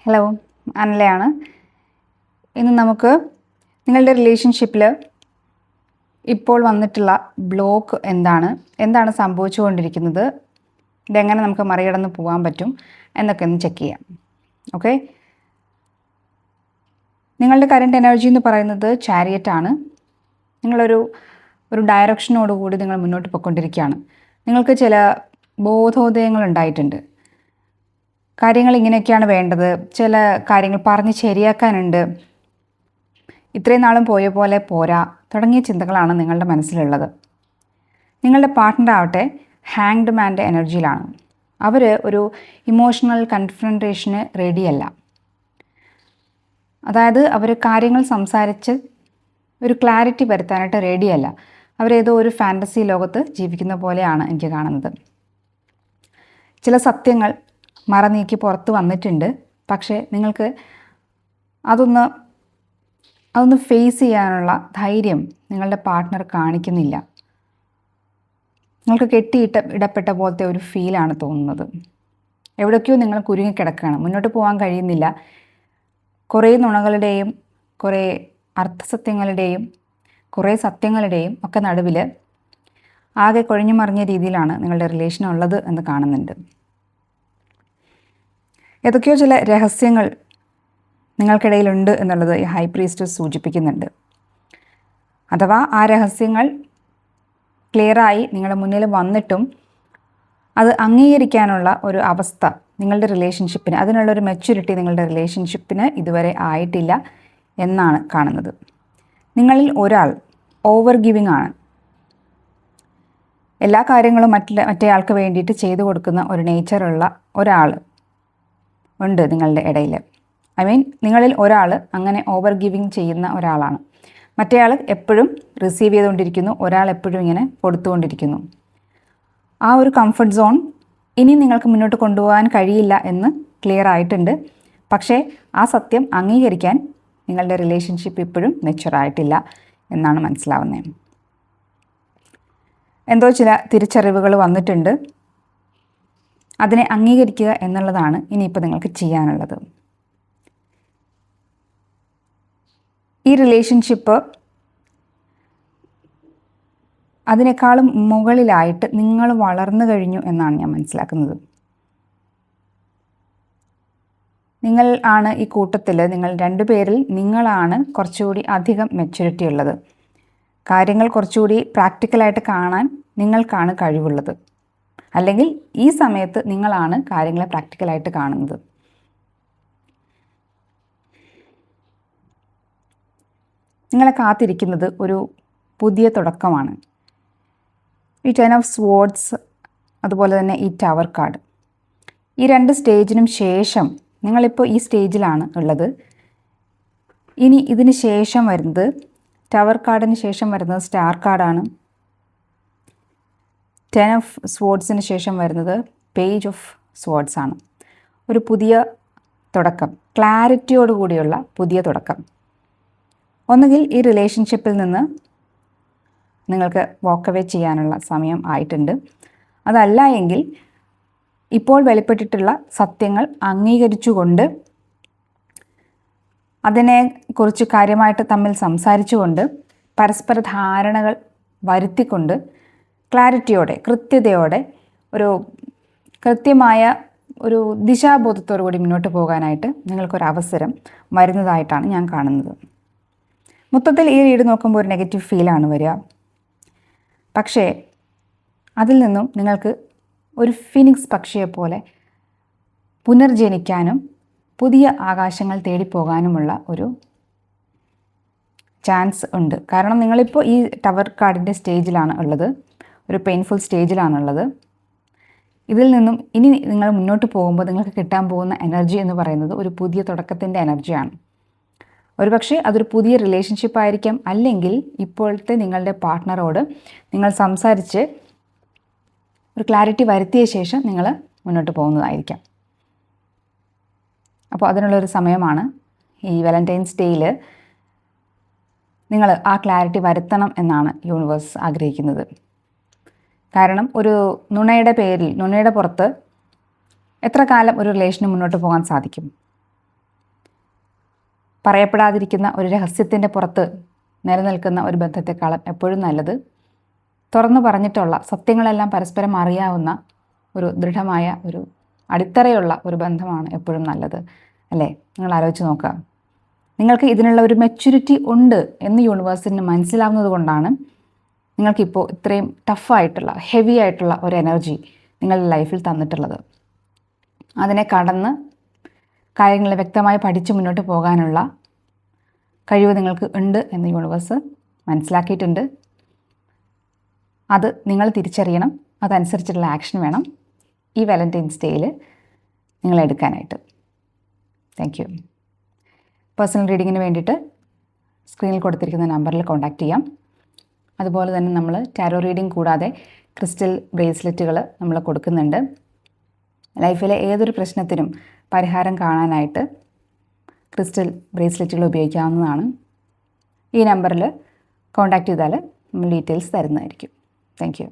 Hello, അനലയാണ്. ഇന്ന് നമുക്ക് നിങ്ങളുടെ റിലേഷൻഷിപ്പിൽ ഇപ്പോൾ വന്നിട്ടുള്ള ബ്ലോക്ക് എന്താണ് സംഭവിച്ചുകൊണ്ടിരിക്കുന്നത്, ഇതെങ്ങനെ നമുക്ക് മറികടന്ന് പോകാൻ പറ്റും എന്നൊക്കെ ഒന്ന് ചെക്ക് ചെയ്യാം. ഓക്കെ, നിങ്ങളുടെ കറണ്ട് എനർജി എന്ന് പറയുന്നത് ചാരിയറ്റാണ്. നിങ്ങളൊരു ഡയറക്ഷനോടുകൂടി നിങ്ങൾ മുന്നോട്ട് പോയിക്കൊണ്ടിരിക്കുകയാണ്. നിങ്ങൾക്ക് ചില ബോധോദയങ്ങൾ ഉണ്ടായിട്ടുണ്ട്. കാര്യങ്ങൾ ഇങ്ങനെയൊക്കെയാണ് വേണ്ടത്, ചില കാര്യങ്ങൾ പറഞ്ഞ് ശരിയാക്കാനുണ്ട്, ഇത്രയും നാളും പോയ പോലെ പോരാ തുടങ്ങിയ ചിന്തകളാണ് നിങ്ങളുടെ മനസ്സിലുള്ളത്. നിങ്ങളുടെ പാർട്ട്ണർ ആവട്ടെ ഹാങ്ഡ് മാൻ്റെ എനർജിയിലാണ്. അവർ ഒരു ഇമോഷണൽ കൺഫ്രണ്ടേഷന് റെഡിയല്ല. അതായത് അവർ കാര്യങ്ങൾ സംസാരിച്ച് ഒരു ക്ലാരിറ്റി വരുത്താനായിട്ട് റെഡിയല്ല. അവരേതോ ഒരു ഫാൻറ്റസി ലോകത്ത് ജീവിക്കുന്ന പോലെയാണ് എനിക്ക് കാണുന്നത്. ചില സത്യങ്ങൾ മറനീക്കി പുറത്ത് വന്നിട്ടുണ്ട്. പക്ഷേ നിങ്ങൾക്ക് അതൊന്ന് ഫേസ് ചെയ്യാനുള്ള ധൈര്യം നിങ്ങളുടെ പാർട്ട്ണർ കാണിക്കുന്നില്ല. നിങ്ങൾക്ക് ഇടപ്പെട്ട പോലത്തെ ഒരു ഫീലാണ് തോന്നുന്നത്. എവിടേക്കോ നിങ്ങൾ കുരുങ്ങിക്കിടക്കുകയാണ്, മുന്നോട്ട് പോകാൻ കഴിയുന്നില്ല. കുറേ നുണകളുടെയും കുറേ അർത്ഥസത്യങ്ങളുടെയും കുറേ സത്യങ്ങളുടെയും ഒക്കെ നടുവിൽ ആകെ കൊഴിഞ്ഞു മറിഞ്ഞ രീതിയിലാണ് നിങ്ങളുടെ റിലേഷൻ ഉള്ളത് എന്ന് കാണുന്നുണ്ട്. ഏതൊക്കെയോ ചില രഹസ്യങ്ങൾ നിങ്ങൾക്കിടയിലുണ്ട് എന്നുള്ളത് ഈ ഹൈ പ്രീസ്റ്റസ് സൂചിപ്പിക്കുന്നുണ്ട്. അഥവാ ആ രഹസ്യങ്ങൾ ക്ലിയറായി നിങ്ങളുടെ മുന്നിൽ വന്നിട്ടും അത് അംഗീകരിക്കാനുള്ള ഒരു അവസ്ഥ നിങ്ങളുടെ റിലേഷൻഷിപ്പിന്, അതിനുള്ളൊരു മെച്യൂരിറ്റി നിങ്ങളുടെ റിലേഷൻഷിപ്പിന് ഇതുവരെ ആയിട്ടില്ല എന്നാണ് കാണുന്നത്. നിങ്ങളിൽ ഒരാൾ ഓവർ ഗിവിങ് ആണ്. എല്ലാ കാര്യങ്ങളും മറ്റേയാൾക്ക് വേണ്ടിയിട്ട് ചെയ്തു കൊടുക്കുന്ന ഒരു നേച്ചറുള്ള ഒരാൾ ഉണ്ട് നിങ്ങളുടെ ഇടയിൽ. നിങ്ങളിൽ ഒരാൾ അങ്ങനെ ഓവർ ഗിവിങ് ചെയ്യുന്ന ഒരാളാണ്. മറ്റേയാൾ എപ്പോഴും റിസീവ് ചെയ്തുകൊണ്ടിരിക്കുന്നു, ഒരാൾ എപ്പോഴും ഇങ്ങനെ കൊടുത്തുകൊണ്ടിരിക്കുന്നു. ആ ഒരു കംഫർട്ട് സോൺ ഇനി നിങ്ങൾക്ക് മുന്നോട്ട് കൊണ്ടുപോകാൻ കഴിയില്ല എന്ന് ക്ലിയർ ആയിട്ടുണ്ട്. പക്ഷേ ആ സത്യം അംഗീകരിക്കാൻ നിങ്ങളുടെ റിലേഷൻഷിപ്പ് ഇപ്പോഴും മെച്യൂറായിട്ടില്ല എന്നാണ് മനസ്സിലാവുന്നത്. എന്തോ ചില തിരിച്ചറിവുകൾ വന്നിട്ടുണ്ട്. അതിനെ അംഗീകരിക്കുക എന്നുള്ളതാണ് ഇനിയിപ്പോൾ നിങ്ങൾക്ക് ചെയ്യാനുള്ളത്. ഈ റിലേഷൻഷിപ്പ് അതിനേക്കാളും മുകളിലായിട്ട് നിങ്ങൾ വളർന്നു കഴിഞ്ഞു എന്നാണ് ഞാൻ മനസ്സിലാക്കുന്നത്. നിങ്ങൾ ആണ് ഈ കൂട്ടത്തിൽ, നിങ്ങൾ രണ്ടുപേരിൽ നിങ്ങളാണ് കുറച്ചുകൂടി അധികം മെച്യൂരിറ്റി ഉള്ളത്. കാര്യങ്ങൾ കുറച്ചുകൂടി പ്രാക്ടിക്കലായിട്ട് കാണാൻ നിങ്ങൾക്കാണ് കഴിവുള്ളത്. അല്ലെങ്കിൽ ഈ സമയത്ത് നിങ്ങളാണ് കാര്യങ്ങളെ പ്രാക്ടിക്കലായിട്ട് കാണുന്നത്. നിങ്ങളെ കാത്തിരിക്കുന്നത് ഒരു പുതിയ തുടക്കമാണ്. ഈ 10 ഓഫ് സ്വേർഡ്സ്, അതുപോലെ തന്നെ ഈ ടവർ കാർഡ്, ഈ രണ്ട് സ്റ്റേജിനും ശേഷം നിങ്ങളിപ്പോൾ ഈ സ്റ്റേജിലാണ് ഉള്ളത്. ഇനി ഇതിന് ശേഷം വരുന്നത്, ടവർ കാർഡിന് ശേഷം വരുന്നത് സ്റ്റാർ കാർഡാണ്. 10 ഓഫ് സ്വേർഡ്സിന് ശേഷം വരുന്നത് പേജ് ഓഫ് സ്വേർഡ്സ് ആണ്. ഒരു പുതിയ തുടക്കം, ക്ലാരിറ്റിയോടുകൂടിയുള്ള പുതിയ തുടക്കം. ഒന്നുകിൽ ഈ റിലേഷൻഷിപ്പിൽ നിന്ന് നിങ്ങൾക്ക് വാക്ക് അവേ ചെയ്യാനുള്ള സമയം ആയിട്ടുണ്ട്. അതല്ല എങ്കിൽ ഇപ്പോൾ വെളിപ്പെട്ടിട്ടുള്ള സത്യങ്ങൾ അംഗീകരിച്ചുകൊണ്ട് അതിനെക്കുറിച്ച് കാര്യമായിട്ട് തമ്മിൽ സംസാരിച്ചുകൊണ്ട് പരസ്പര ധാരണകൾ വരുത്തിക്കൊണ്ട് ക്ലാരിറ്റിയോടെ, കൃത്യതയോടെ, ഒരു കൃത്യമായ ഒരു ദിശാബോധത്തോടു കൂടി മുന്നോട്ട് പോകാനായിട്ട് നിങ്ങൾക്കൊരവസരം വരുന്നതായിട്ടാണ് ഞാൻ കാണുന്നത്. മൊത്തത്തിൽ ഈ റീഡ് നോക്കുമ്പോൾ ഒരു നെഗറ്റീവ് ഫീലാണ് വരിക. പക്ഷേ അതിൽ നിന്നും നിങ്ങൾക്ക് ഒരു ഫിനിക്സ് പക്ഷിയെപ്പോലെ പുനർജനിക്കാനും പുതിയ ആകാശങ്ങൾ തേടിപ്പോകാനുമുള്ള ഒരു ചാൻസ് ഉണ്ട്. കാരണം നിങ്ങളിപ്പോൾ ഈ ടവർ കാർഡിൻ്റെ സ്റ്റേജിലാണ് ഉള്ളത്, ഒരു പെയിൻഫുൾ സ്റ്റേജിലാണുള്ളത്. ഇതിൽ നിന്നും ഇനി നിങ്ങൾ മുന്നോട്ട് പോകുമ്പോൾ നിങ്ങൾക്ക് കിട്ടാൻ പോകുന്ന എനർജി എന്ന് പറയുന്നത് ഒരു പുതിയ തുടക്കത്തിൻ്റെ എനർജിയാണ്. ഒരുപക്ഷെ അതൊരു പുതിയ റിലേഷൻഷിപ്പ് ആയിരിക്കാം, അല്ലെങ്കിൽ ഇപ്പോഴത്തെ നിങ്ങളുടെ പാർട്ട്ണറോട് നിങ്ങൾ സംസാരിച്ച് ഒരു ക്ലാരിറ്റി വരുത്തിയ ശേഷം നിങ്ങൾ മുന്നോട്ട് പോകുന്നതായിരിക്കാം. അപ്പോൾ അതിനുള്ളൊരു സമയമാണ് ഈ വാലന്റൈൻസ് ഡേയിൽ നിങ്ങൾ ആ ക്ലാരിറ്റി വരുത്തണം എന്നാണ് യൂണിവേഴ്സ് ആഗ്രഹിക്കുന്നത്. കാരണം ഒരു നുണയുടെ പുറത്ത് എത്ര കാലം ഒരു റിലേഷന് മുന്നോട്ട് പോകാൻ സാധിക്കും? പറയപ്പെടാതിരിക്കുന്ന ഒരു രഹസ്യത്തിൻ്റെ പുറത്ത് നിലനിൽക്കുന്ന ഒരു ബന്ധത്തെക്കാളും എപ്പോഴും നല്ലത് തുറന്നു പറഞ്ഞിട്ടുള്ള സത്യങ്ങളെല്ലാം പരസ്പരം അറിയാവുന്ന ഒരു ദൃഢമായ ഒരു അടിത്തറയുള്ള ഒരു ബന്ധമാണ് എപ്പോഴും നല്ലത്, അല്ലേ? നിങ്ങൾ ആലോചിച്ച് നോക്കുക. നിങ്ങൾക്ക് ഇതിനുള്ള ഒരു മെച്യൂരിറ്റി ഉണ്ട് എന്ന് യൂണിവേഴ്സിന് മനസ്സിലാവുന്നത് കൊണ്ടാണ് നിങ്ങൾക്കിപ്പോൾ ഇത്രയും ടഫായിട്ടുള്ള ഹെവി ആയിട്ടുള്ള ഒരു എനർജി നിങ്ങളുടെ ലൈഫിൽ തന്നിട്ടുള്ളത്. അതിനെ കടന്ന് കാര്യങ്ങൾ വ്യക്തമായി പഠിച്ച് മുന്നോട്ട് പോകാനുള്ള കഴിവ് നിങ്ങൾക്ക് ഉണ്ട് എന്ന് യൂണിവേഴ്സ് മനസ്സിലാക്കിയിട്ടുണ്ട്. അത് നിങ്ങൾ തിരിച്ചറിയണം. അതനുസരിച്ചുള്ള ആക്ഷൻ വേണം ഈ വാലന്റൈൻസ് ഡേയിൽ നിങ്ങൾ എടുക്കാനായിട്ട്. Thank you. പേഴ്സണൽ റീഡിങ്ങിന് വേണ്ടിയിട്ട് സ്ക്രീനിൽ കൊടുത്തിരിക്കുന്ന നമ്പറിൽ കോൺടാക്റ്റ് ചെയ്യാം. അതുപോലെ തന്നെ നമ്മൾ ടാരോ റീഡിംഗ് കൂടാതെ ക്രിസ്റ്റൽ ബ്രേസ്ലെറ്റുകൾ നമ്മൾ കൊടുക്കുന്നുണ്ട്. ലൈഫിലെ ഏതൊരു പ്രശ്നത്തിനും പരിഹാരം കാണാനായിട്ട് ക്രിസ്റ്റൽ ബ്രേസ്ലെറ്റുകൾ ഉപയോഗിക്കാവുന്നതാണ്. ഈ നമ്പറിൽ കോൺടാക്റ്റ് ചെയ്താൽ നമ്മൾ ഡീറ്റെയിൽസ് തരുന്നതായിരിക്കും. Thank you.